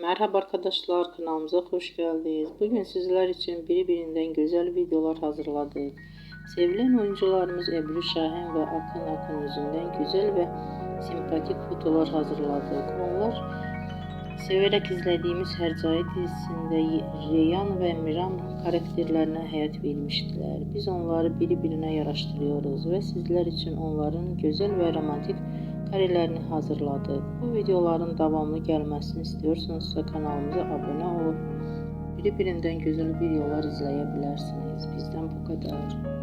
Merhaba arkadaşlar, kanalımıza hoş geldiniz. Bugün sizler için birbirinden güzel videolar hazırladık. Sevilen oyuncularımız Ebru Şahin ve Akın Akın yüzünden güzel ve sempatik fotolar hazırladık. Onlar severek izlediğimiz Hercai dizisinde Reyhan ve Miran karakterlerine hayat vermiştiler. Biz onları birbirine yaraştırıyoruz ve sizler için onların güzel ve romantik karelerini hazırladık. Bu videoların devamlı gelmesini istiyorsanızsa kanalımıza abone olup birbirinden güzel videolar izleyebilirsiniz. Bizden bu kadar.